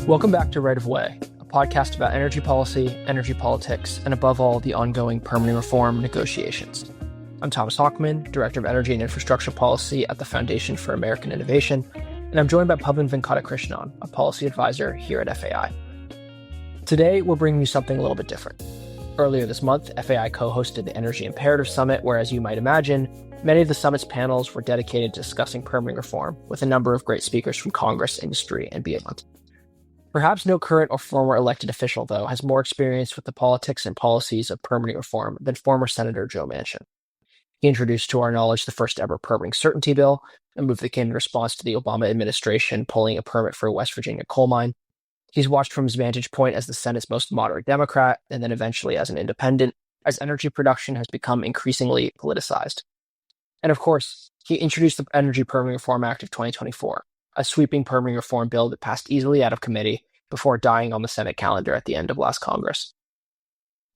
Welcome back to Right of Way, a podcast about energy policy, energy politics, and above all, the ongoing permitting reform negotiations. I'm Thomas Hockman, Director of Energy and Infrastructure Policy at the Foundation for American Innovation, and I'm joined by Pavan Venkatakrishnan, a policy advisor here at FAI. Today, we're bringing you something a little bit different. Earlier this month, FAI co-hosted the Energy Imperative Summit, where, as you might imagine, many of the summit's panels were dedicated to discussing permitting reform, with a number of great speakers from Congress, industry, and beyond. Perhaps no current or former elected official, though, has more experience with the politics and policies of permitting reform than former Senator Joe Manchin. He introduced to our knowledge the first ever permitting certainty bill, a move that came in response to the Obama administration pulling a permit for a West Virginia coal mine. He's watched from his vantage point as the Senate's most moderate Democrat, and then eventually as an independent, as energy production has become increasingly politicized. And of course, he introduced the Energy Permitting Reform Act of 2024, a sweeping permitting reform bill that passed easily out of committee before dying on the Senate calendar at the end of last Congress.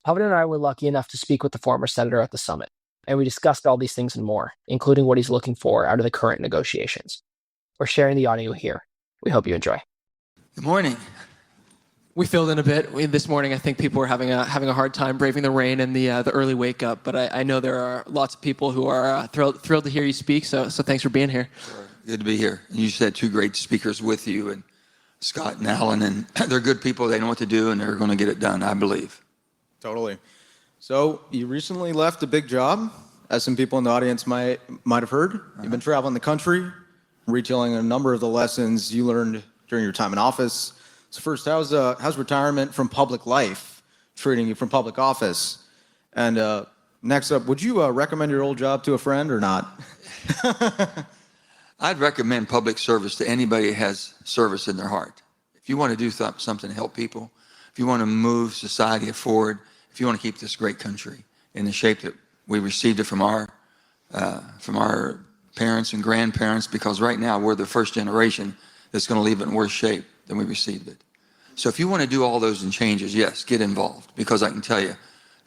Pavan and I were lucky enough to speak with the former senator at the summit, and we discussed all these things and more, including what he's looking for out of the current negotiations. We're sharing the audio here. We hope you enjoy. Good morning. We filled in a bit. This morning, I think people were having a hard time braving the rain and the early wake up. But I know there are lots of people who are thrilled to hear you speak. So thanks for being here. Sure. Good to be here. You said two great speakers with you, and Scott and Alan, and they're good people. They know what to do, and they're going to get it done, I believe. Totally. So you recently left a big job, as some people in the audience might have heard. You've been traveling the country, retailing a number of the lessons you learned during your time in office. So first, how's retirement from public life treating you from public office? And next up, would you recommend your old job to a friend or not? I'd recommend public service to anybody who has service in their heart. If you want to do something to help people, if you want to move society forward, if you want to keep this great country in the shape that we received it from our parents and grandparents, because right now we're the first generation that's going to leave it in worse shape than we received it. So if you want to do all those and changes, yes, get involved, because I can tell you,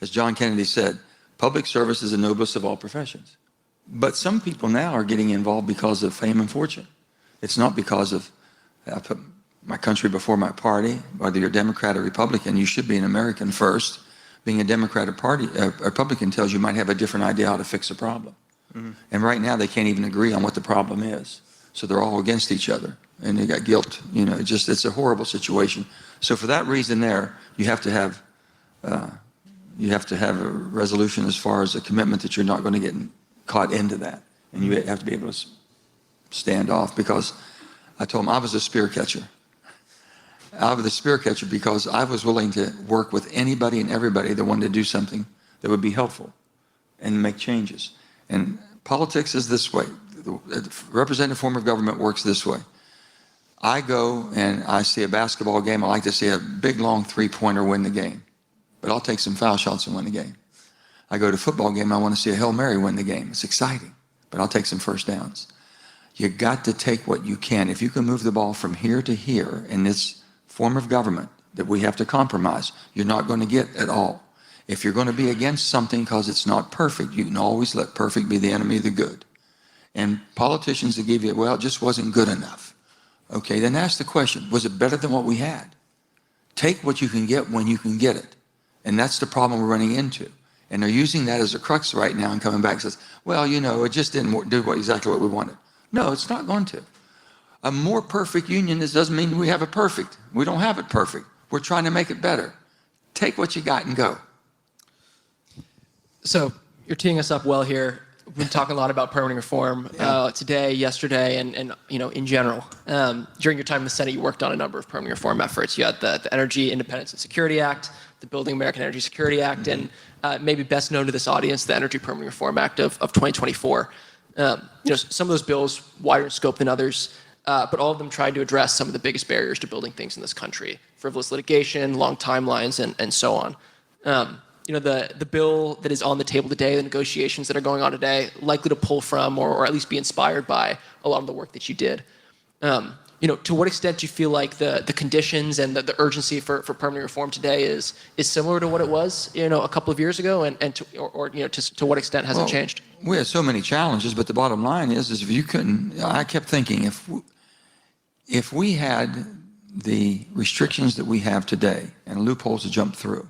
as John Kennedy said, public service is the noblest of all professions. But some people now are getting involved because of fame and fortune. It's not because of, I put my country before my party. Whether you're Democrat or Republican, you should be an American first. Being a Democratic party, a Republican tells you might have a different idea how to fix a problem. Mm-hmm. And right now they can't even agree on what the problem is. So they're all against each other, and they got guilt. It's a horrible situation. So for that reason there, you have to have a resolution as far as a commitment that you're not going to get caught into that. And you have to be able to stand off, because I told him I was a spear catcher. I was a spear catcher because I was willing to work with anybody and everybody that wanted to do something that would be helpful and make changes. And politics is this way. The representative form of government works this way. I go and I see a basketball game. I like to see a big, long three-pointer win the game. But I'll take some foul shots and win the game. I go to a football game. I want to see a Hail Mary win the game. It's exciting. But I'll take some first downs. You got to take what you can. If you can move the ball from here to here in this form of government that we have to compromise, you're not going to get it all. If you're going to be against something because it's not perfect, you can always let perfect be the enemy of the good. And politicians that give you, well, it just wasn't good enough. Okay, then ask the question, was it better than what we had? Take what you can get when you can get it. And that's the problem we're running into. And they're using that as a crux right now and coming back and says, well, it just didn't do exactly what we wanted. No, it's not going to. A more perfect union, this doesn't mean we have it perfect. We don't have it perfect. We're trying to make it better. Take what you got and go. So you're teeing us up well here. We've been talking a lot about permitting reform today, yesterday, and in general. During your time in the Senate, you worked on a number of permitting reform efforts. You had the Energy Independence and Security Act, the Building American Energy Security Act, and maybe best known to this audience, the Energy Permitting Reform Act of 2024. Some of those bills wider in scope than others, but all of them tried to address some of the biggest barriers to building things in this country: frivolous litigation, long timelines, and so on. The bill that is on the table today, the negotiations that are going on today, likely to pull from or at least be inspired by a lot of the work that you did. To what extent do you feel like the conditions and the urgency for permitting reform today is similar to what it was a couple of years ago, and to what extent has it changed? We had so many challenges, but the bottom line is if you couldn't, I kept thinking if we had the restrictions that we have today and loopholes to jump through,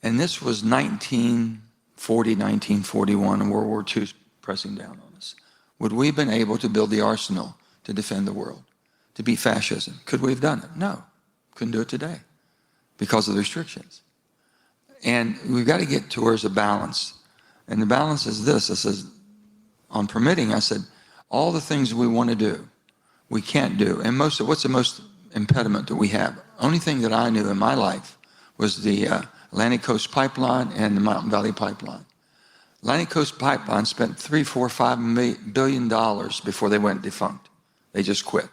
and this was 1940, 1941, and World War II pressing down on us, would we have been able to build the arsenal to defend the world, to beat fascism? Could we have done it? No. Couldn't do it today because of the restrictions. And we've got to get towards a balance. And the balance is this. I says, on permitting, I said, all the things we want to do, we can't do. And what's the most impediment that we have? Only thing that I knew in my life was the Atlantic Coast Pipeline and the Mountain Valley Pipeline. Atlantic Coast Pipeline spent $3, $4, $5 billion before they went defunct. They just quit,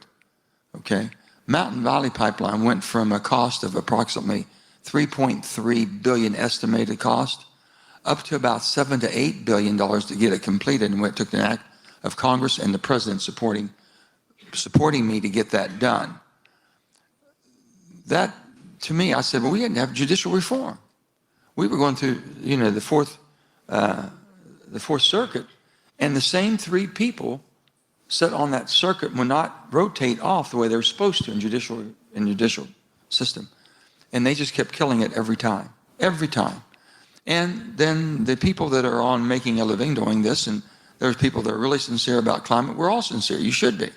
okay? Mountain Valley Pipeline went from a cost of approximately $3.3 billion estimated cost up to about $7 to $8 billion to get it completed, and it took an act of Congress and the president supporting me to get that done. That, to me, I said, well, we had to have judicial reform. We were going through, the Fourth Circuit, and the same three people sat on that circuit would not rotate off the way they were supposed to in judicial system, and they just kept killing it every time. And then the people that are on making a living doing this, and there's people that are really sincere about climate. We're all sincere. You should be.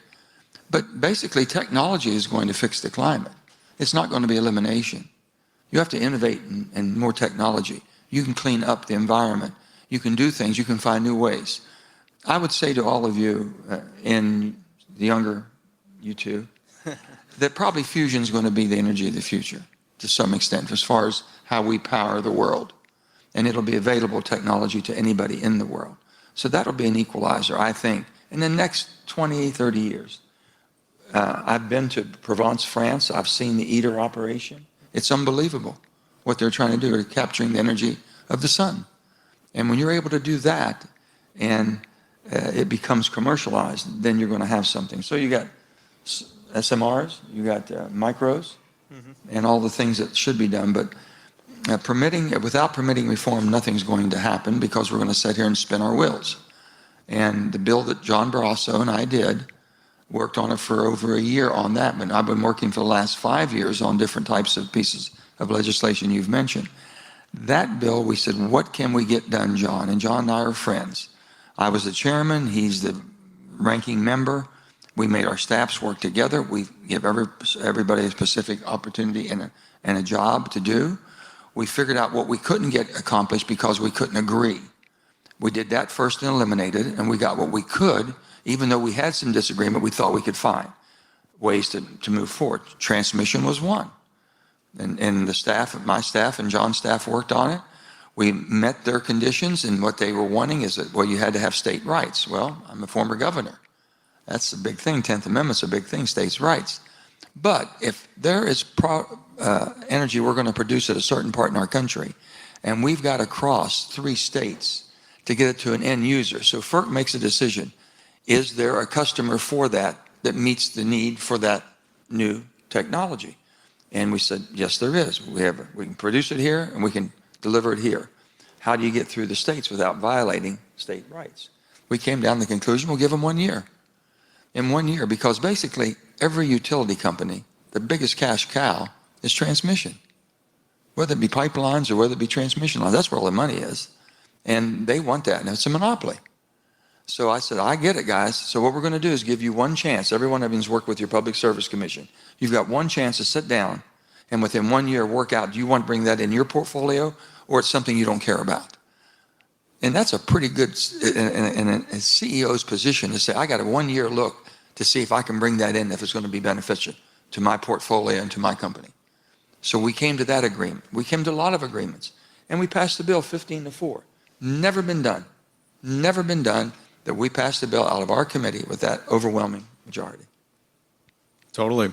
But basically, technology is going to fix the climate. It's not going to be elimination. You have to innovate in more technology. You can clean up the environment. You can do things. You can find new ways. I would say to all of you, and the younger, you too, that probably fusion is going to be the energy of the future to some extent as far as how we power the world. And it'll be available technology to anybody in the world. So that'll be an equalizer, I think, in the next 20, 30 years. I've been to Provence, France. I've seen the ITER operation. It's unbelievable what they're trying to do, to capturing the energy of the sun. And when you're able to do that and it becomes commercialized, then you're going to have something. So you got SMRs, you got micros, and all the things that should be done. But without permitting reform, nothing's going to happen because we're going to sit here and spin our wheels. And the bill that John Barrasso and I did, worked on it for over a year on that, but I've been working for the last 5 years on different types of pieces of legislation you've mentioned. That bill, we said, what can we get done, John? And John and I are friends. I was the chairman, he's the ranking member. We made our staffs work together. We give everybody a specific opportunity and a job to do. We figured out what we couldn't get accomplished because we couldn't agree. We did that first and eliminated it, and we got what we could. Even though we had some disagreement, we thought we could find ways to move forward. Transmission was one. And the staff, my staff and John's staff worked on it. We met their conditions, and what they were wanting is that, well, you had to have state rights. Well, I'm a former governor. That's a big thing. 10th Amendment's a big thing, states' rights. But if there is energy we're going to produce at a certain part in our country, and we've got to cross 3 states to get it to an end user. So FERC makes a decision. Is there a customer for that meets the need for that new technology? And we said, yes, there is. We can produce it here and we can deliver it here. How do you get through the states without violating state rights? We came down to the conclusion, we'll give them 1 year. In 1 year, because basically every utility company, the biggest cash cow is transmission. Whether it be pipelines or whether it be transmission lines, that's where all the money is. And they want that, and it's a monopoly. So I said, I get it, guys. So what we're going to do is give you one chance. Every one of you has worked with your Public Service Commission. You've got one chance to sit down and within 1 year work out, do you want to bring that in your portfolio or it's something you don't care about? And that's a pretty good, in a CEO's position to say, I got a 1 year look to see if I can bring that in, if it's going to be beneficial to my portfolio and to my company. So we came to that agreement. We came to a lot of agreements. And we passed the bill 15-4. Never been done. Never been done that we passed the bill out of our committee with that overwhelming majority. Totally.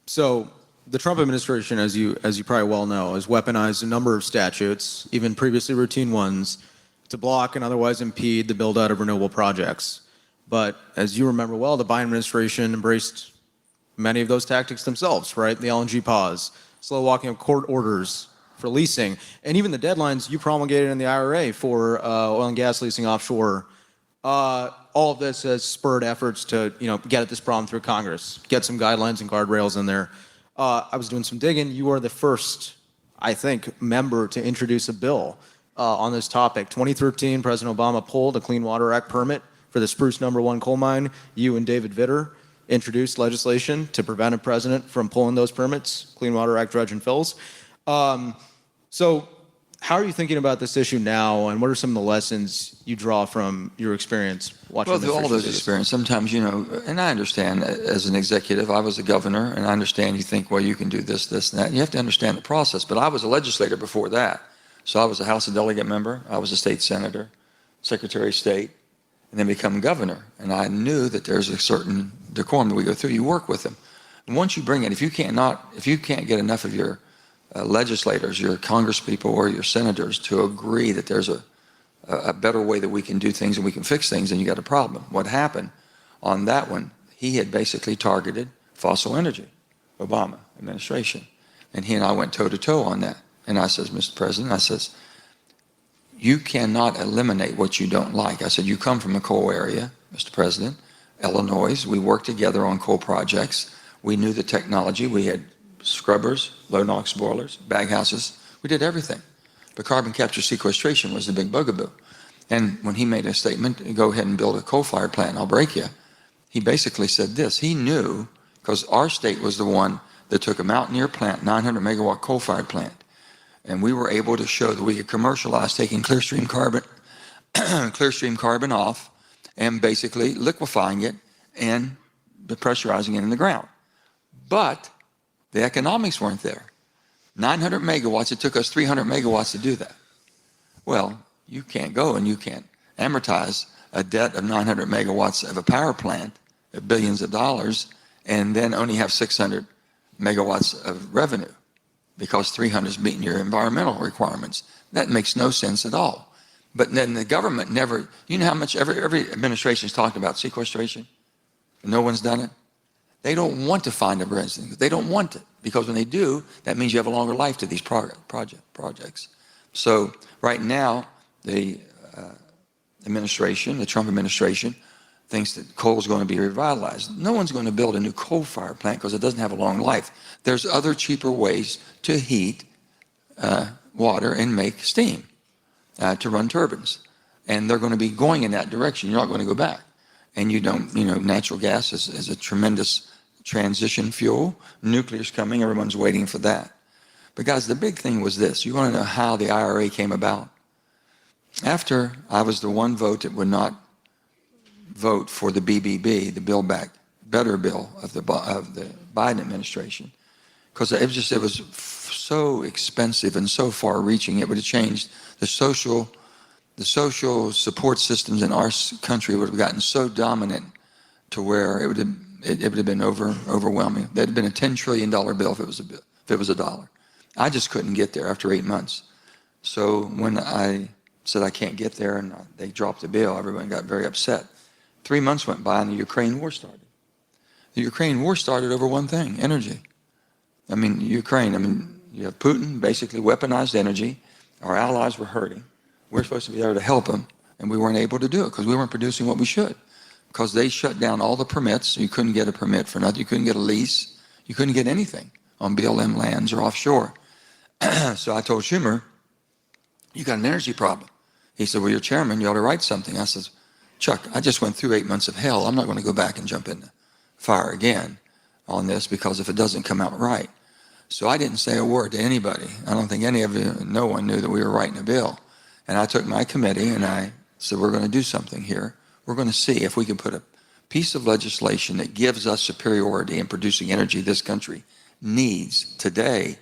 So the Trump administration, as you probably well know, has weaponized a number of statutes, even previously routine ones, to block and otherwise impede the build-out of renewable projects. But as you remember well, the Biden administration embraced many of those tactics themselves, right? The LNG pause, slow walking of court orders for leasing, and even the deadlines you promulgated in the IRA for oil and gas leasing offshore. All all of this has spurred efforts to, get at this problem through Congress, get some guidelines and guardrails in there. I was doing some digging. You are the first, I think, member to introduce a bill on this topic. 2013, President Obama pulled a Clean Water Act permit for the Spruce No. 1 coal mine. You and David Vitter introduced legislation to prevent a president from pulling those permits, Clean Water Act dredge and fills. So how are you thinking about this issue now, and what are some of the lessons you draw from your experience watching Well, this? all those experiences, sometimes, and I understand as an executive, I was a governor, and I understand you think, well, you can do this, this, and that. And you have to understand the process. But I was a legislator before that. So I was a House of Delegate member, I was a state senator, Secretary of State, and then become governor. And I knew that there's a certain decorum that we go through. You work with them. And once you bring it, if you can't get enough of your legislators, your congresspeople or your senators to agree that there's a better way that we can do things and we can fix things, then you got a problem. What happened on that one, he had basically targeted fossil energy, Obama administration. And he and I went toe to toe on that. And I says, Mr. President, I says, you cannot eliminate what you don't like. I said, you come from a coal area, Mr. President, Illinois. We worked together on coal projects. We knew the technology. We had scrubbers, low NOx boilers, baghouses. We did everything. But carbon capture sequestration was the big bugaboo. And when he made a statement, go ahead and build a coal-fired plant, I'll break you. He basically said this. He knew, because our state was the one that took a Mountaineer plant, 900 megawatt coal-fired plant. And we were able to show that we could commercialize taking clear-stream carbon off and basically liquefying it and pressurizing it in the ground. But the economics weren't there. 900 megawatts, it took us 300 megawatts to do that. Well, you can't go and you can't amortize a debt of 900 megawatts of a power plant of billions of dollars and then only have 600 megawatts of revenue because 300 is meeting your environmental requirements. That makes no sense at all. But then the government never, you know how much every administration's talked about sequestration? No one's done it. They don't want to find a resident. They don't want it because when they do, that means you have a longer life to these projects. So right now, the administration, the Trump administration, thinks that coal is going to be revitalized. No one's going to build a new coal-fired plant because it doesn't have a long life. There's other cheaper ways to heat water and make steam to run turbines. And they're going to be going in that direction. You're not going to go back. And you don't, natural gas is a tremendous transition fuel. Nuclear's coming. Everyone's waiting for that. But guys, the big thing was this. You want to know how the IRA came about? After I was the one vote that would not vote for the BBB, the Build Back Better bill of the Biden administration, because it was so expensive and so far-reaching. It would have changed the social support systems in our country would have gotten so dominant to where it would have been overwhelming. There'd been a $10 trillion bill if it was a dollar. I just couldn't get there after 8 months. So when I said I can't get there and they dropped the bill, everyone got very upset. 3 months went by and the Ukraine war started. The Ukraine war started over one thing, energy. You have Putin, basically weaponized energy. Our allies were hurting. We're supposed to be there to help them, and we weren't able to do it because we weren't producing what we should. Because they shut down all the permits. You couldn't get a permit for nothing. You couldn't get a lease. You couldn't get anything on BLM lands or offshore. So I told Schumer, you got an energy problem. He said, well, you're chairman. You ought to write something. I said, Chuck, I just went through 8 months of hell. I'm not going to go back and jump in the fire again on this because if it doesn't come out right. So I didn't say a word to anybody. I don't think no one knew that we were writing a bill. And I took my committee and I said, we're going to do something here. We're going to see if we can put a piece of legislation that gives us superiority in producing energy this country needs today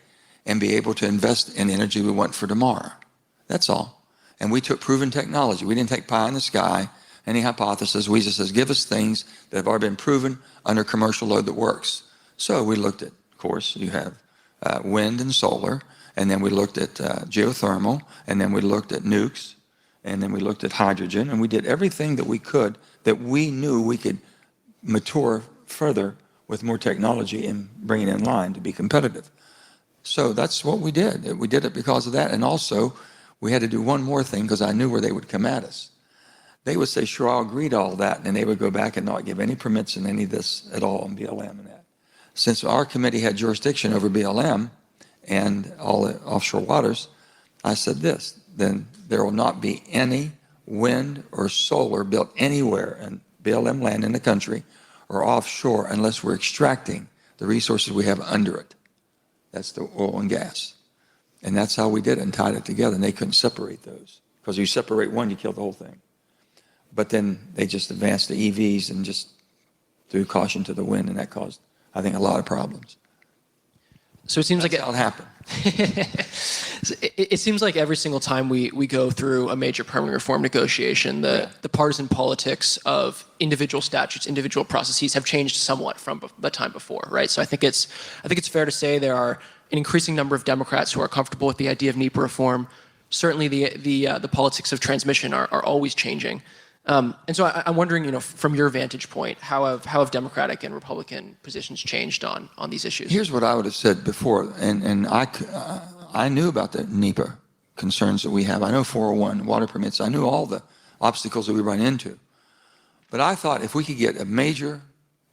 and be able to invest in energy we want for tomorrow. That's all. And we took proven technology. We didn't take pie in the sky, any hypothesis. We just says, give us things that have already been proven under commercial load that works. So we looked at, of course, you have wind and solar, and then we looked at geothermal, and then we looked at nukes, and then we looked at hydrogen, and we did everything that we could that we knew we could mature further with more technology and bring it in line to be competitive. So that's what we did. We did it because of that, and also we had to do one more thing because I knew where they would come at us. they would say, sure, I'll agree to all that. And they would go back and not give any permits in any of this at all on BLM and that. Since our committee had jurisdiction over BLM and all the offshore waters, I said this, then there will not be any wind or solar built anywhere in BLM land in the country or offshore unless we're extracting the resources we have under it. That's the oil and gas. And that's how we did it and tied it together. And they couldn't separate those. Because you separate one, you kill the whole thing. But then they just advanced the EVs and just threw caution to the wind, and that caused, I think, a lot of problems. So it seems That's like how it happened. it seems like every single time we go through a major permanent reform negotiation, the partisan politics of individual statutes, individual processes have changed somewhat from the time before, right? So I think it's fair to say there are an increasing number of Democrats who are comfortable with the idea of NEPA reform. Certainly the politics of transmission are always changing. And so I'm wondering, from your vantage point, how have Democratic and Republican positions changed on these issues? Here's what I would have said before, and I knew about the NEPA concerns that we have. I know 401, water permits. I knew all the obstacles that we run into. But I thought if we could get a major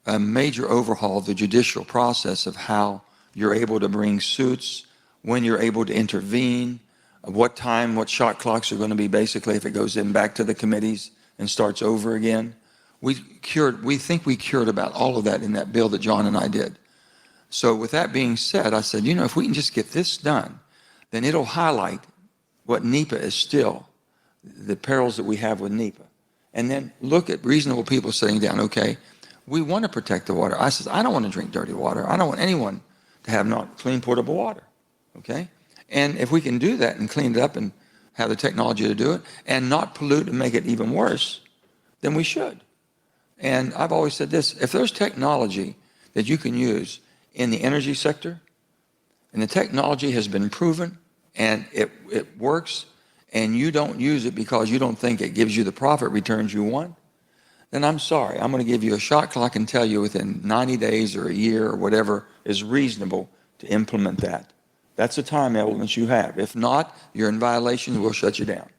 overhaul of the judicial process of how you're able to bring suits, when you're able to intervene, what time, what shot clocks are going to be basically if it goes in back to the committees and starts over again. We think we cured about all of that in that bill that John and I did. So with that being said, I said, if we can just get this done, then it'll highlight what NEPA is still, the perils that we have with NEPA. And then look at reasonable people sitting down, okay, we want to protect the water. I said, I don't want to drink dirty water. I don't want anyone to have not clean, potable water, okay? And if we can do that and clean it up and have the technology to do it and not pollute and make it even worse, then we should. And I've always said this, if there's technology that you can use in the energy sector, and the technology has been proven and it works, and you don't use it because you don't think it gives you the profit returns you want, then I'm sorry. I'm going to give you a shot clock and tell you within 90 days or a year or whatever is reasonable to implement that. That's the time elements you have. If not, you're in violation, we'll shut you down.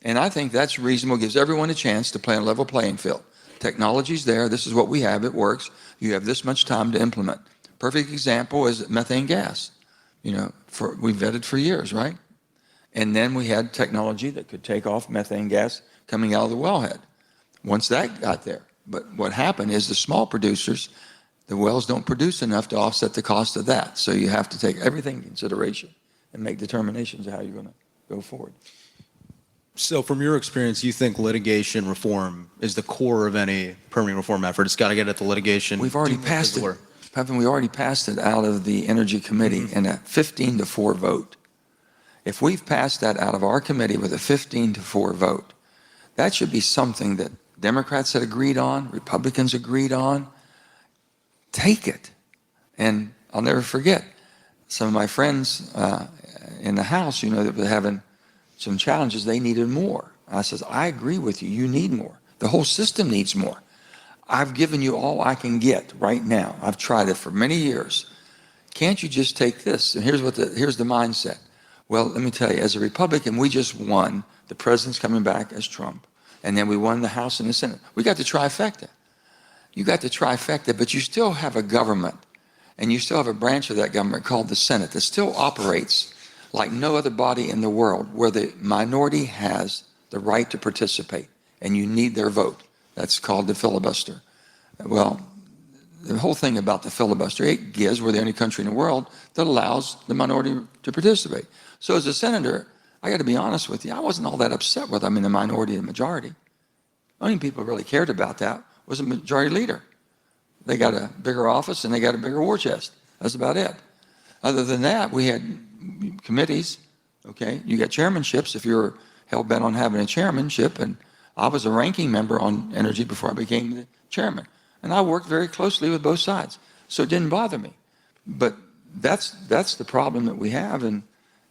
And I think that's reasonable, gives everyone a chance to play on a level playing field. Technology's there, this is what we have, it works. You have this much time to implement. Perfect example is methane gas. We vetted for years, right? And then we had technology that could take off methane gas coming out of the wellhead. Once that got there. But what happened is the small producers, the wells don't produce enough to offset the cost of that. So you have to take everything into consideration and make determinations of how you're going to go forward. So from your experience, you think litigation reform is the core of any permanent reform effort? It's got to get at the litigation. We've already passed it. We already passed it out of the Energy Committee in a 15-4 vote. If we've passed that out of our committee with a 15-4 vote, that should be something that Democrats had agreed on, Republicans agreed on. Take it. And I'll never forget some of my friends in the House, that were having some challenges, they needed more. I says, I agree with you, you need more. The whole system needs more. I've given you all I can get right now. I've tried it for many years. Can't you just take this? And here's the mindset. Well, let me tell you, as a Republican, we just won. The president's coming back as Trump. And then we won the House and the Senate. We got the trifecta. You got the trifecta, but you still have a government, and you still have a branch of that government called the Senate that still operates like no other body in the world, where the minority has the right to participate, and you need their vote. That's called the filibuster. Well, the whole thing about the filibuster, it gives, we're the only country in the world that allows the minority to participate. So as a senator, I got to be honest with you, I wasn't all that upset with I'm in the minority and majority. The only people who really cared about that was a majority leader. They got a bigger office and they got a bigger war chest. That's about it. Other than that, we had committees, okay? You got chairmanships if you're hell-bent on having a chairmanship, and I was a ranking member on energy before I became the chairman. And I worked very closely with both sides, so it didn't bother me. But that's the problem that we have, and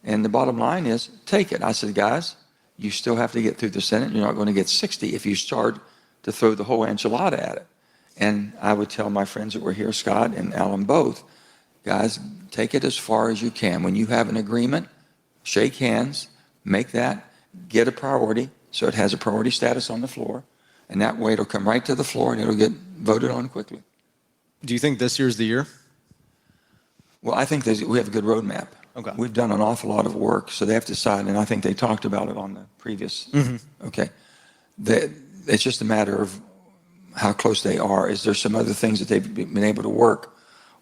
the bottom line is, take it. I said, guys, you still have to get through the Senate. You're not going to get 60 if you start to throw the whole enchilada at it. And I would tell my friends that were here, Scott and Alan both, guys, take it as far as you can. When you have an agreement, shake hands, make that, get a priority, So it has a priority status on the floor, and that way it'll come right to the floor and it'll get voted on quickly. Do you think this year's the year? Well, I think we have a good roadmap. Okay. We've done an awful lot of work, so they have to decide, and I think they talked about it on the previous. Okay. It's just a matter of how close they are. Is there some other things that they've been able to work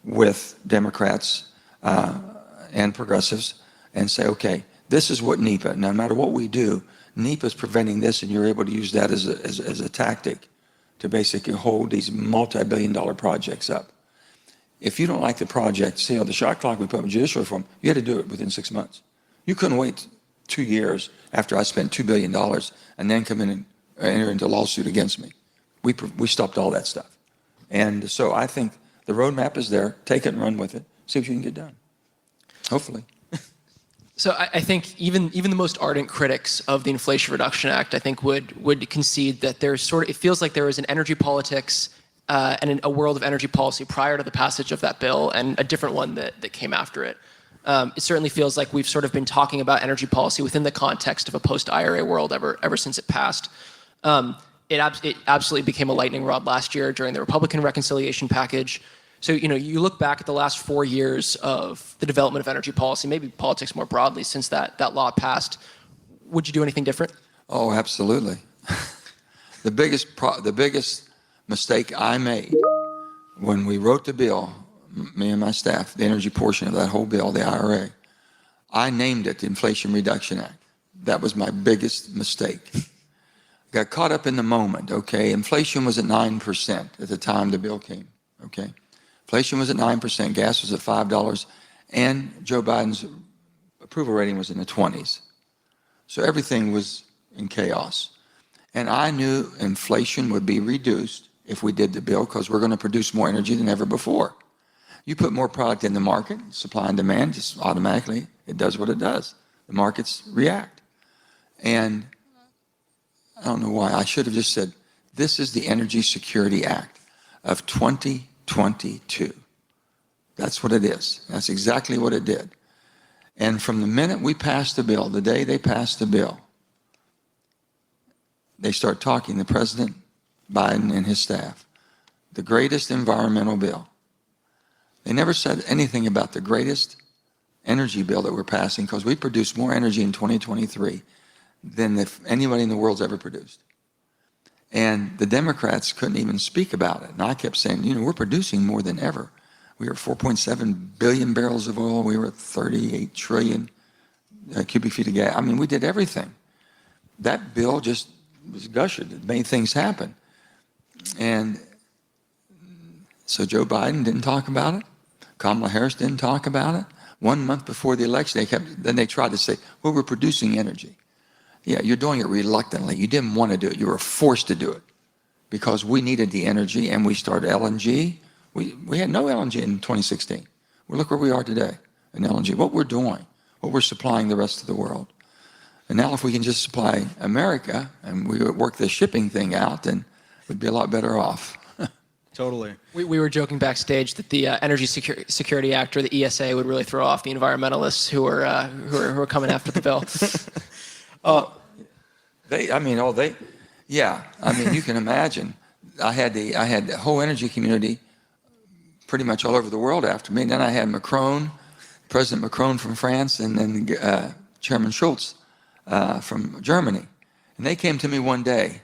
with Democrats and progressives and say, okay, this is what NEPA, no matter what we do, NEPA is preventing this, and you're able to use that as a tactic to basically hold these multi-billion-dollar projects up. If you don't like the project, see how the shot clock we put in judicial reform, you had to do it within 6 months. You couldn't wait 2 years after I spent $2 billion and then come in and enter into a lawsuit against me. We stopped all that stuff. And so I think the roadmap is there. Take it and run with it. See what you can get done. Hopefully. So I think even the most ardent critics of the Inflation Reduction Act, I think, would concede that there's it feels like there was an energy politics and a world of energy policy prior to the passage of that bill and a different one that came after it. It certainly feels like we've sort of been talking about energy policy within the context of a post-IRA world ever since it passed. It absolutely became a lightning rod last year during the Republican reconciliation package. So, you look back at the last 4 years of the development of energy policy, maybe politics more broadly, since that law passed. Would you do anything different? Oh, absolutely. The biggest mistake I made when we wrote the bill, me and my staff, the energy portion of that whole bill, the IRA, I named it the Inflation Reduction Act. That was my biggest mistake. Got caught up in the moment, okay? Inflation was at 9% at the time the bill came, okay? Inflation was at 9%, gas was at $5, and Joe Biden's approval rating was in the 20s. So everything was in chaos. And I knew inflation would be reduced if we did the bill because we're going to produce more energy than ever before. You put more product in the market, supply and demand, just automatically, it does what it does. The markets react. And I don't know why. I should have just said, this is the Energy Security Act of 2022. That's what it is. That's exactly what it did. And from the minute we passed the bill, the day they passed the bill, they start talking, the President Biden and his staff, the greatest environmental bill. They never said anything about the greatest energy bill that we're passing because we produced more energy in 2023 than anybody in the world's ever produced. And the Democrats couldn't even speak about it. And I kept saying, we're producing more than ever. We were 4.7 billion barrels of oil. We were at 38 trillion cubic feet of gas. I mean, we did everything. That bill just was gushed. It made things happen. And so Joe Biden didn't talk about it. Kamala Harris didn't talk about it. 1 month before the election, then they tried to say, well, we're producing energy. Yeah, you're doing it reluctantly. You didn't want to do it. You were forced to do it because we needed the energy, and we started LNG. We had no LNG in 2016. Well, look where we are today in LNG, what we're doing, what we're supplying the rest of the world. And now if we can just supply America and we work the shipping thing out, then we'd be a lot better off. Totally. We were joking backstage that the Energy Security Act, or the ESA, would really throw off the environmentalists who are coming after the bill. You can imagine. I had the whole energy community pretty much all over the world after me. And then I had President Macron from France, and then Chairman Schulz from Germany. And they came to me one day.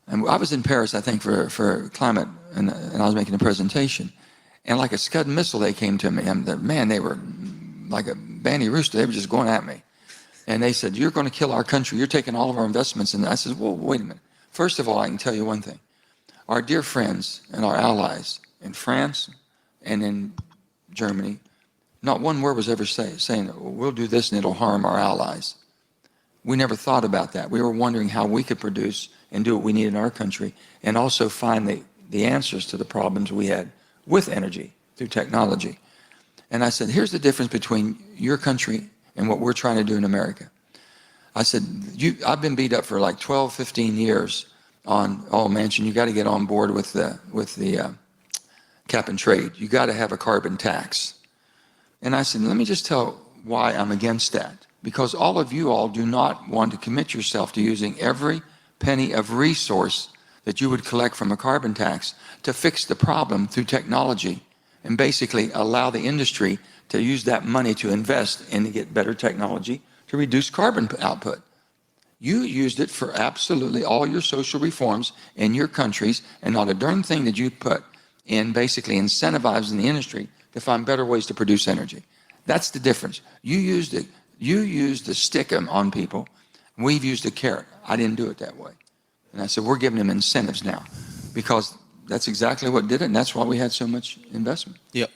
And I was in Paris, I think, for climate, and I was making a presentation. And like a Scud missile, they came to me. They were like a bandy rooster. They were just going at me. And they said, you're going to kill our country. You're taking all of our investments. And I said, well, wait a minute. First of all, I can tell you one thing. Our dear friends and our allies in France and in Germany, not one word was ever saying, we'll do this and it'll harm our allies. We never thought about that. We were wondering how we could produce and do what we need in our country and also find the answers to the problems we had with energy through technology. And I said, here's the difference between your country and what we're trying to do in America. I said, I've been beat up for like 12, 15 years on, Manchin, you got to get on board with the cap and trade. You got to have a carbon tax. And I said, let me just tell why I'm against that. because all of you all do not want to commit yourself to using every penny of resource that you would collect from a carbon tax to fix the problem through technology and basically allow the industry to use that money to invest and to get better technology to reduce carbon output. You used it for absolutely all your social reforms in your countries, and not a darn thing did you put in basically incentivizing the industry to find better ways to produce energy. That's the difference. You used it. You used the stick on people. We've used a carrot. I didn't do it that way. And I said, we're giving them incentives now, because that's exactly what did it, and that's why we had so much investment. Yep.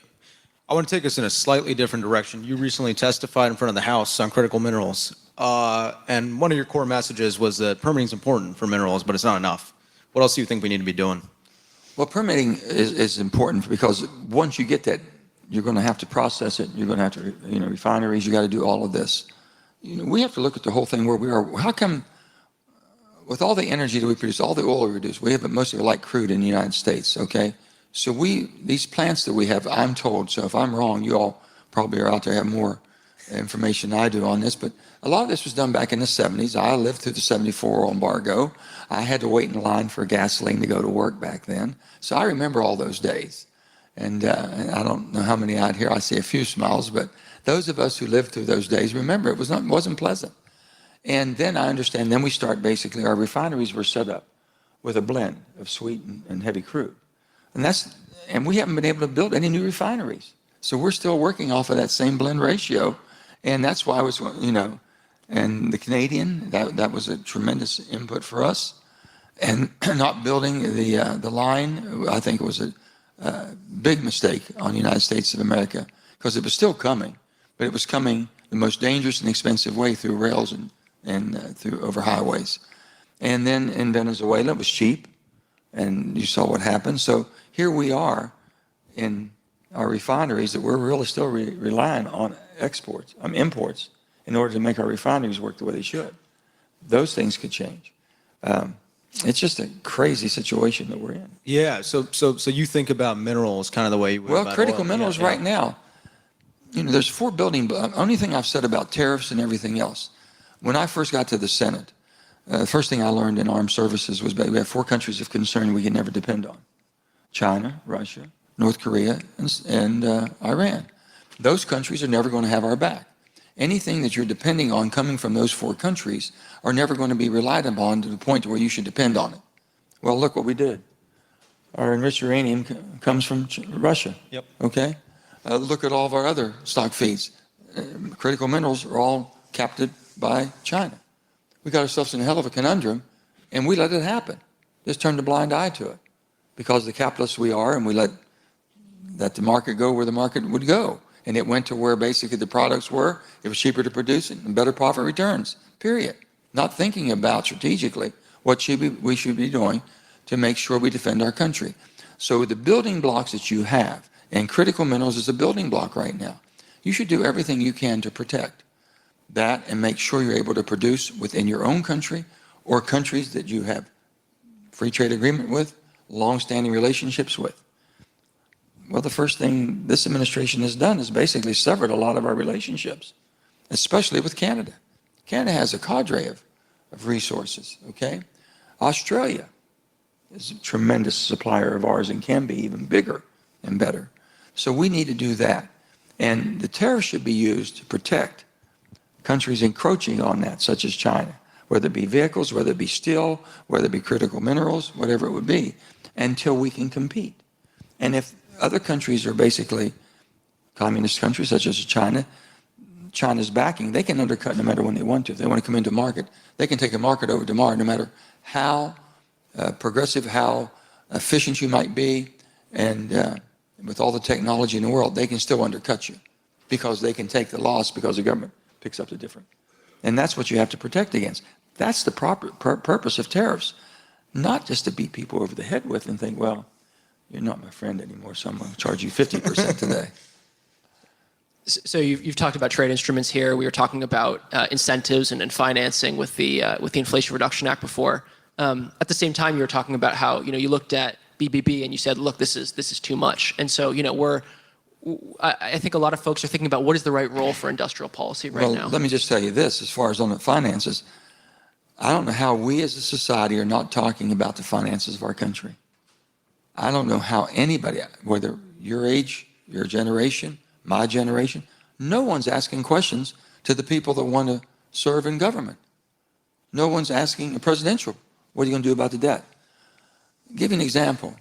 I want to take us in a slightly different direction. You recently testified in front of the House on critical minerals, and one of your core messages was that permitting is important for minerals, but it's not enough. What else do you think we need to be doing? Well, permitting is important, because once you get that, you're going to have to process it. You're going to have to, refineries. You got to do all of this. We have to look at the whole thing where we are. How come, with all the energy that we produce, all the oil we produce, we have mostly light crude in the United States. Okay, so these plants that we have, I'm told. So if I'm wrong, you all probably are out there have more information than I do on this. But a lot of this was done back in the 70s. I lived through the 74 oil embargo. I had to wait in line for gasoline to go to work back then. So I remember all those days. And I don't know how many out here. I see a few smiles, but those of us who lived through those days remember it wasn't pleasant. And then I understand. Then we start basically our refineries were set up with a blend of sweet and heavy crude, and we haven't been able to build any new refineries. So we're still working off of that same blend ratio, and that's why I was and the Canadian that was a tremendous input for us, and not building the line. I think it was a big mistake on the United States of America, because it was still coming, but it was coming the most dangerous and expensive way, through rails and through over highways. And then in Venezuela, it was cheap, and you saw what happened. So here we are in our refineries that we're really still relying on imports in order to make our refineries work the way they should. Those things could change. It's just a crazy situation that we're in. Yeah. So you think about minerals kind of the way you would about critical oil. minerals right now. There's 4 building. Only thing I've said about tariffs and everything else. When I first got to the Senate, the first thing I learned in armed services was we have 4 countries of concern we can never depend on: China, Russia, North Korea, and Iran. Those countries are never going to have our back. Anything that you're depending on coming from those 4 countries are never going to be relied upon to the point where you should depend on it. Well, look what we did. Our enriched uranium comes from Russia. Yep. Okay? Look at all of our other stock feeds. Critical minerals are all captured by China. We got ourselves in a hell of a conundrum, and we let it happen. Just turned a blind eye to it, because the capitalists we are, and we let the market go where the market would go. And it went to where basically the products were. It was cheaper to produce it and better profit returns, period. Not thinking about strategically what we should be doing to make sure we defend our country. So the building blocks that you have, and critical minerals is a building block right now, you should do everything you can to protect that and make sure you're able to produce within your own country or countries that you have free trade agreement with, long-standing relationships with. Well, the first thing this administration has done is basically severed a lot of our relationships, especially with Canada. Canada has a cadre of resources, okay? Australia is a tremendous supplier of ours and can be even bigger and better. So we need to do that. And the tariffs should be used to protect countries encroaching on that, such as China, whether it be vehicles, whether it be steel, whether it be critical minerals, whatever it would be, until we can compete. And if other countries are basically communist countries, such as China's backing, they can undercut no matter when they want to. If they want to come into market, they can take a market over tomorrow, no matter how progressive, how efficient you might be, and with all the technology in the world, they can still undercut you, because they can take the loss because the government picks up the difference. And that's what you have to protect against. That's the proper purpose of tariffs, not just to beat people over the head with and think, well, you're not my friend anymore, so I'm going to charge you 50% today. So you've talked about trade instruments here. We were talking about incentives and financing with the Inflation Reduction Act before. At the same time, you were talking about how you looked at BBB and you said, look, this is too much. And so I think a lot of folks are thinking about what is the right role for industrial policy right Well, now. let me just tell you this, as far as on the finances, I don't know how we as a society are not talking about the finances of our country. I don't know how anybody, whether your age, your generation, my generation, no one's asking questions to the people that want to serve in government. No one's asking a presidential, what are you going to do about the debt? I'll give you an example.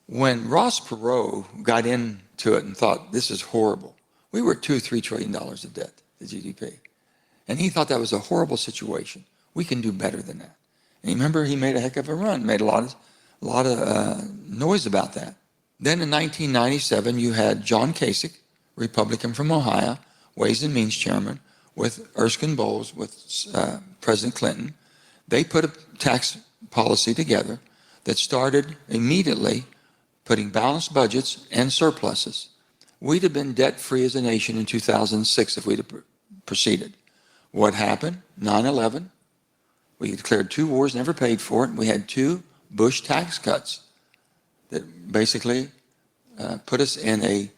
When Ross Perot got into it and thought, this is horrible, we were $2 or $3 trillion of debt to GDP. And he thought that was a horrible situation. We can do better than that. And remember, he made a heck of a run, made a lot of noise about that. Then in 1997, you had John Kasich, Republican from Ohio, Ways and Means Chairman, with Erskine Bowles, with President Clinton. They put a tax policy together that started immediately putting balanced budgets and surpluses. We'd have been debt-free as a nation in 2006 if we'd have proceeded. What happened? 9/11. We declared 2 wars, never paid for it. We had 2 Bush tax cuts that basically put us in a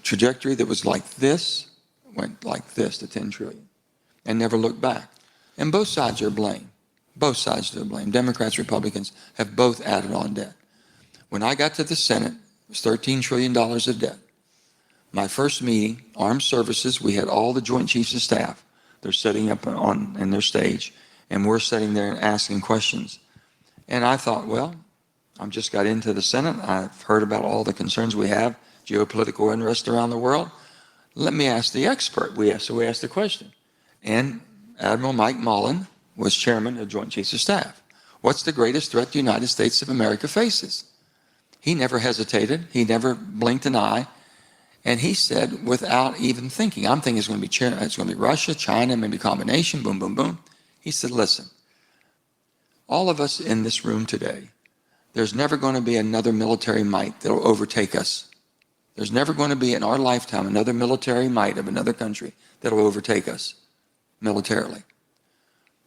trajectory that was like this, went like this to 10 trillion, and never looked back. And both sides are blamed. Both sides are to blame. Democrats, Republicans have both added on debt. When I got to the Senate, it was $13 trillion of debt. My first meeting, Armed Services, we had all the Joint Chiefs of Staff. They're sitting up in their stage, and we're sitting there and asking questions. And I thought, well, I just got into the Senate. I've heard about all the concerns we have, geopolitical unrest around the world. Let me ask the expert. So we asked the question. And Admiral Mike Mullen was chairman of Joint Chiefs of Staff. What's the greatest threat the United States of America faces? He never hesitated. He never blinked an eye. And he said, without even thinking, I'm thinking it's going to be Russia, China, maybe a combination, boom, boom, boom. He said, listen, all of us in this room today, there's never going to be another military might that will overtake us. There's never going to be in our lifetime another military might of another country that will overtake us militarily.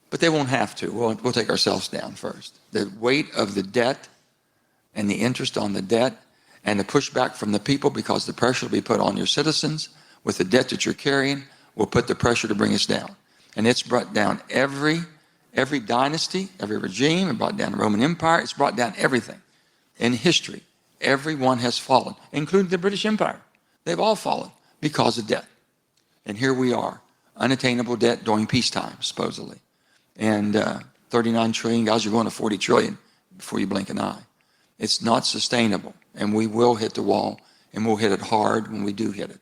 But they won't have to. We'll take ourselves down first. The weight of the debt and the interest on the debt and the pushback from the people, because the pressure will be put on your citizens with the debt that you're carrying, will put the pressure to bring us down. And it's brought down every dynasty, every regime. It brought down the Roman Empire. It's brought down everything in history. Everyone has fallen, including the British Empire. They've all fallen because of debt. And here we are, unattainable debt during peacetime, supposedly. And 39 trillion, guys, you're going to 40 trillion before you blink an eye. It's not sustainable, and we will hit the wall, and we'll hit it hard when we do hit it.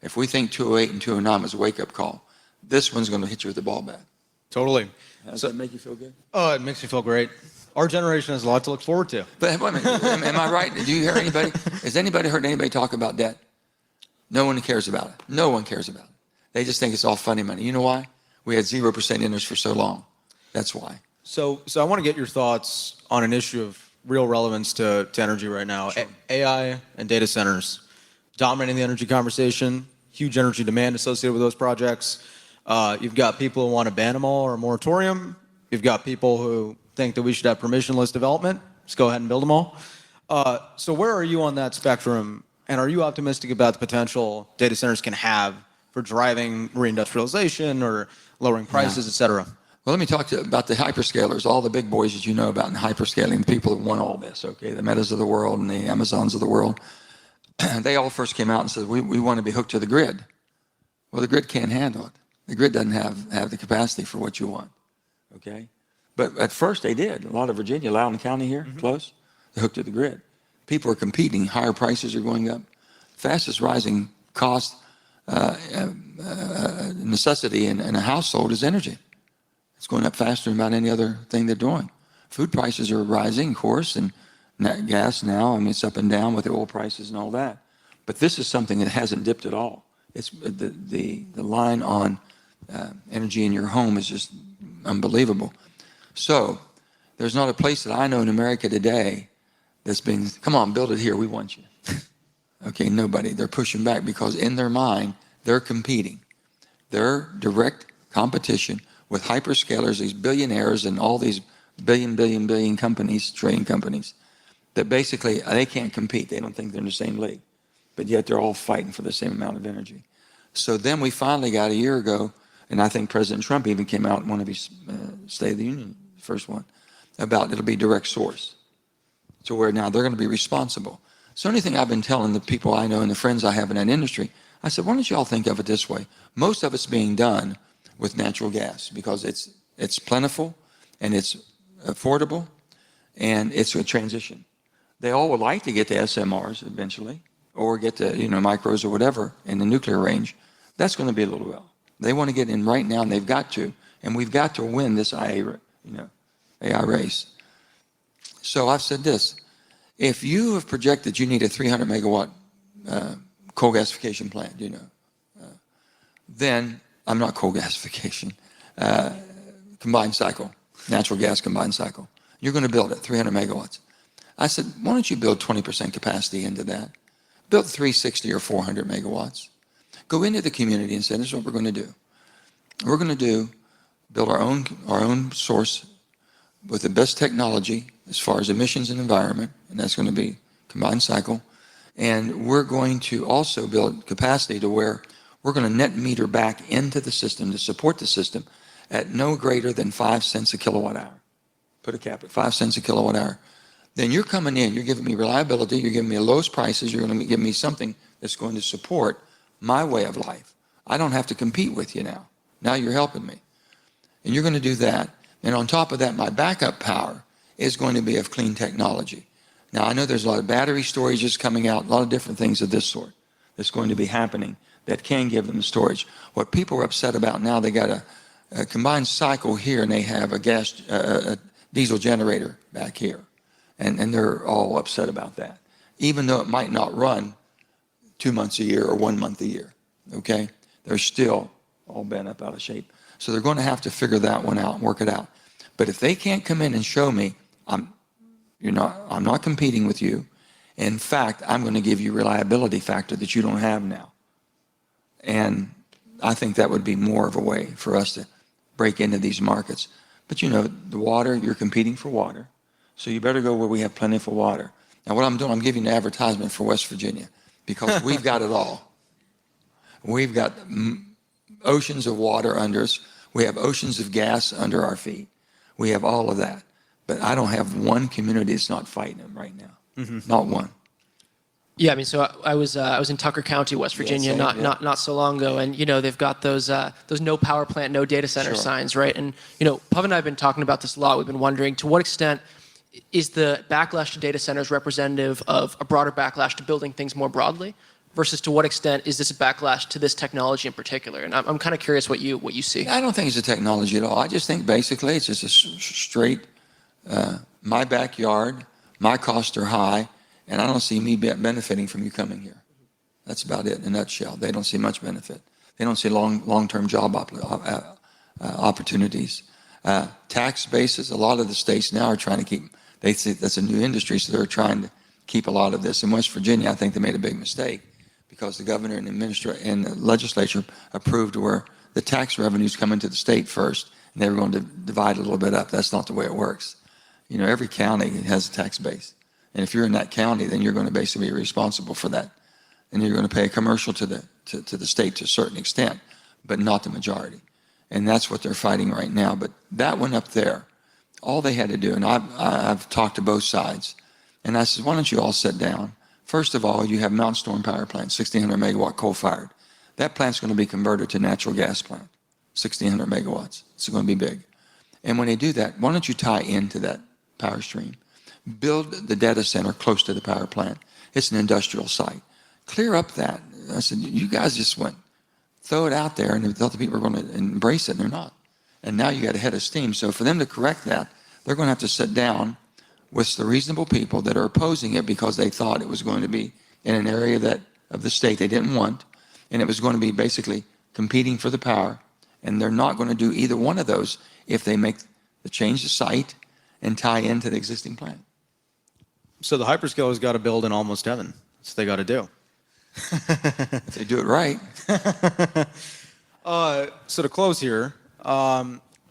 If we think 208 and 209 was a wake-up call, this one's going to hit you with the ball bat. Totally. Does that make you feel good? Oh, it makes me feel great. Our generation has a lot to look forward to. But wait a minute, am I right? Do you hear anybody? Has anybody heard anybody talk about debt? No one cares about it. No one cares about it. They just think it's all funny money. You know why? We had 0% interest for so long. That's why. So I want to get your thoughts on an issue of real relevance to energy right now. Sure. AI and data centers dominating the energy conversation, huge energy demand associated with those projects. You've got people who want to ban them all or a moratorium. You've got people who think that we should have permissionless development. Just go ahead and build them all. So where are you on that spectrum? And are you optimistic about the potential data centers can have for driving reindustrialization or lowering prices, et cetera? Well, let me talk about the hyperscalers, all the big boys that you know about in hyperscaling, the people that want all this, okay, the Metas of the world and the Amazons of the world. They all first came out and said, we want to be hooked to the grid. Well, the grid can't handle it. The grid doesn't have the capacity for what you want, okay? But at first they did. A lot of Virginia, Loudoun County here, close, they're hooked to the grid. People are competing. Higher prices are going up. Fastest rising cost necessity in a household is energy. It's going up faster than about any other thing they're doing. Food prices are rising, of course, and gas now, I mean, it's up and down with the oil prices and all that. But this is something that hasn't dipped at all. It's the line on energy in your home is just unbelievable. So there's not a place that I know in America today that's being, come on, build it here, we want you. Okay, nobody. They're pushing back because in their mind, they're competing. They're direct competition with hyperscalers, these billionaires and all these billion companies, trading companies, that basically they can't compete. They don't think they're in the same league. but yet they're all fighting for the same amount of energy. So then we finally got a year ago, and I think President Trump even came out in one of his State of the Union, first one, about it'll be direct source. So where now they're going to be responsible. So the only thing I've been telling the people I know and the friends I have in that industry, I said, why don't you all think of it this way? Most of it's being done with natural gas because it's plentiful and it's affordable and it's a transition. They all would like to get to SMRs eventually or get to micros or whatever in the nuclear range. That's going to be a little while. They want to get in right now, and they've got to. And we've got to win this AI race. So I've said this. If you have projected you need a 300 megawatt coal gasification plant, then I'm not coal gasification, combined cycle, natural gas combined cycle. You're going to build it, 300 megawatts. I said, why don't you build 20% capacity into that? Build 360 or 400 megawatts. Go into the community and say, this is what we're going to do. We're going to build our own source with the best technology as far as emissions and environment, and that's going to be combined cycle. And we're going to also build capacity to where we're going to net meter back into the system to support the system at no greater than 5 cents a kilowatt hour. Put a cap at 5 cents a kilowatt hour. Then you're coming in, you're giving me reliability, you're giving me the lowest prices, you're going to give me something that's going to support my way of life. I don't have to compete with you now. Now you're helping me. And you're going to do that. And on top of that, my backup power is going to be of clean technology. Now, I know there's a lot of battery storages coming out, a lot of different things of this sort that's going to be happening that can give them the storage. What people are upset about now, they got a combined cycle here, and they have a diesel generator back here. And they're all upset about that, even though it might not run 2 months a year or 1 month a year, okay? They're still all bent up out of shape. So they're going to have to figure that one out and work it out. But if they can't come in and show me, I'm not competing with you. In fact, I'm going to give you reliability factor that you don't have now. And I think that would be more of a way for us to break into these markets. But the water, you're competing for water. So you better go where we have plentiful water. Now what I'm doing, I'm giving an advertisement for West Virginia because we've got it all. We've got oceans of water under us. We have oceans of gas under our feet. We have all of that. But I don't have one community that's not fighting them right now. Mm-hmm. Not one. Yeah, I mean, so I was in Tucker County, West Virginia, not so long ago, and they've got those no power plant, no data center signs, right? And Pav and I have been talking about this a lot. We've been wondering to what extent is the backlash to data centers representative of a broader backlash to building things more broadly, versus to what extent is this a backlash to this technology in particular? And I'm kind of curious what you see. I don't think it's a technology at all. I just think basically it's just a straight, my backyard, my costs are high, and I don't see me benefiting from you coming here. That's about it in a nutshell. They don't see much benefit. They don't see long-term job opportunities. Tax bases, a lot of the states now are trying to keep, they see that's a new industry, so they're trying to keep a lot of this. In West Virginia, I think they made a big mistake because the governor and the legislature approved where the tax revenues come into the state first, and they were going to divide a little bit up. That's not the way it works. Every county has a tax base. And if you're in that county, then you're going to basically be responsible for that. And you're going to pay a commercial to the state to a certain extent, but not the majority. And that's what they're fighting right now. But that one up there, all they had to do, and I've talked to both sides, and I said, why don't you all sit down? First of all, you have Mount Storm Power Plant, 1,600 megawatt coal-fired. That plant's going to be converted to natural gas plant, 1,600 megawatts. It's going to be big. And when they do that, why don't you tie into that power stream? Build the data center close to the power plant. It's an industrial site. Clear up that. I said, you guys just went, throw it out there, and they thought the people were going to embrace it, and they're not. And now you got a head of steam. So for them to correct that, they're going to have to sit down with the reasonable people that are opposing it because they thought it was going to be in an area of the state they didn't want, and it was going to be basically competing for the power, and they're not going to do either one of those if they change the site and tie into the existing plant. So the hyperscalers got to build in almost heaven. That's what they got to do. If they do it right. So to close here,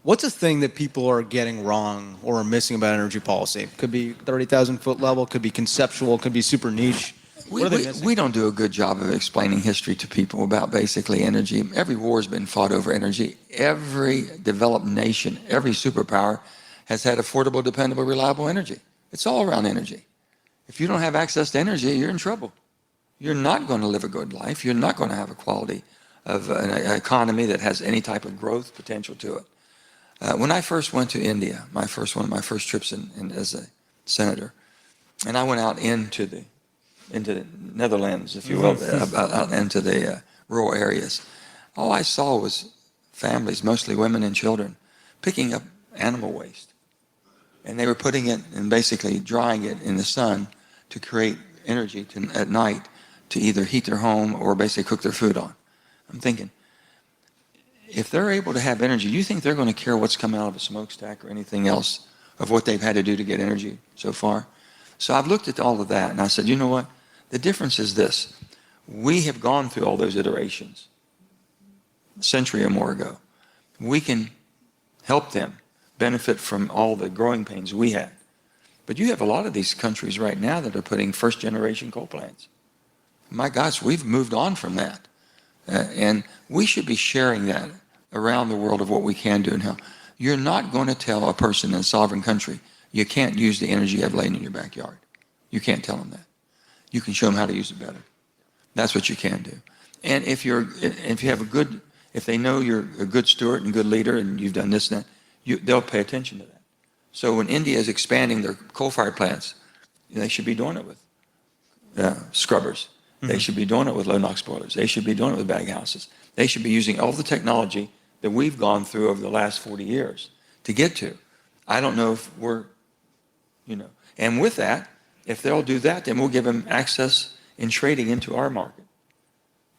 what's a thing that people are getting wrong or are missing about energy policy? Could be 30,000 foot level, could be conceptual, could be super niche. What are they missing? We don't do a good job of explaining history to people about basically energy. Every war has been fought over energy. Every developed nation, every superpower has had affordable, dependable, reliable energy. It's all around energy. If you don't have access to energy, you're in trouble. You're not going to live a good life. You're not going to have a quality of an economy that has any type of growth potential to it. When I first went to India, one of my first trips as a senator, and I went out into the Netherlands, if you will, out into the rural areas. All I saw was families, mostly women and children, picking up animal waste. And they were putting it and basically drying it in the sun to create energy at night to either heat their home or basically cook their food on. I'm thinking, if they're able to have energy, you think they're going to care what's coming out of a smokestack or anything else of what they've had to do to get energy so far? So I've looked at all of that and I said, you know what? The difference is this. We have gone through all those iterations a century or more ago. We can help them benefit from all the growing pains we had. But you have a lot of these countries right now that are putting first-generation coal plants. My gosh, we've moved on from that. And we should be sharing that around the world of what we can do and how. You're not going to tell a person in a sovereign country, you can't use the energy you have laying in your backyard. You can't tell them that. You can show them how to use it better. That's what you can do. And if they know you're a good steward and good leader and you've done this and that, they'll pay attention to that. So when India is expanding their coal-fired plants, they should be doing it with scrubbers. They should be doing it with low NOx boilers. They should be doing it with bag houses. They should be using all the technology that we've gone through over the last 40 years to get to. I don't know if we're, and with that, if they'll do that, then we'll give them access in trading into our market.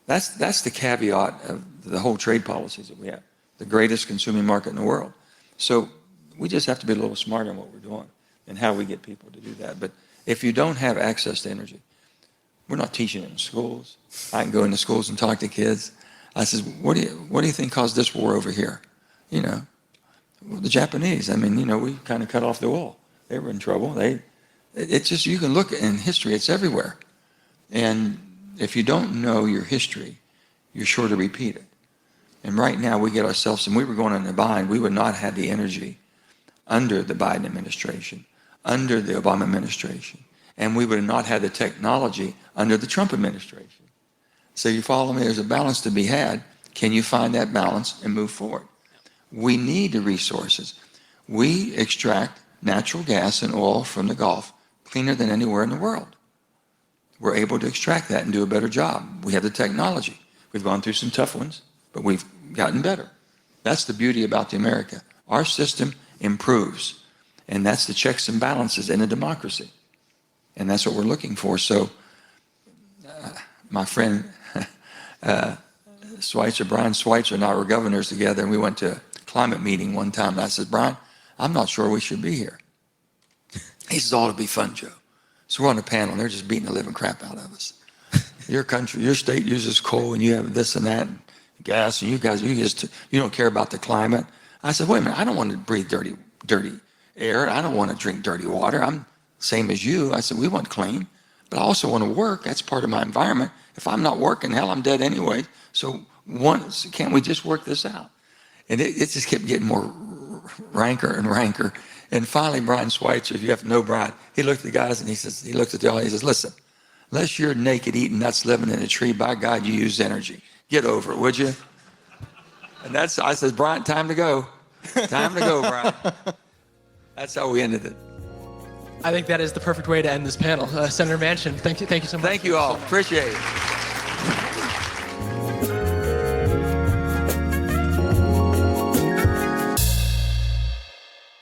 That's the caveat of the whole trade policies that we have, the greatest consuming market in the world. So we just have to be a little smarter in what we're doing and how we get people to do that. But if you don't have access to energy, we're not teaching it in schools. I can go into schools and talk to kids. I says, what do you think caused this war over here? Well, the Japanese. We kind of cut off the oil. They were in trouble. It's just, you can look in history, it's everywhere. And if you don't know your history, you're sure to repeat it. And right now we get ourselves, and we were going in a bind, we would not have the energy under the Biden administration, under the Obama administration, and we would have not had the technology under the Trump administration. So you follow me, there's a balance to be had. Can you find that balance and move forward? We need the resources. We extract natural gas and oil from the Gulf cleaner than anywhere in the world. We're able to extract that and do a better job. We have the technology. We've gone through some tough ones, but we've gotten better. That's the beauty about the America. Our system improves, and that's the checks and balances in a democracy. And that's what we're looking for. So my friend Brian Schweitzer and I were governors together, and we went to a climate meeting one time, and I said, Brian, I'm not sure we should be here. He says, oh, it'll be fun, Joe. So we're on a panel, and they're just beating the living crap out of us. Your country, your state uses coal, and you have this and that, and gas, and you don't care about the climate. I said, wait a minute, I don't want to breathe dirty air. I don't want to drink dirty water. I'm same as you. I said, we want clean, but I also want to work. That's part of my environment. If I'm not working, hell, I'm dead anyway. So can't we just work this out? And it just kept getting more ranker and ranker. And finally, Brian Schweitzer, if you have to know Brian, he looked at the guys and he looked at the audience, he says, listen, unless you're naked eating nuts living in a tree, by God, you use energy. Get over it, would you? And I said, Brian, time to go. Time to go, Brian. That's how we ended it. I think that is the perfect way to end this panel. Senator Manchin, thank you so much. Thank you all. Appreciate it.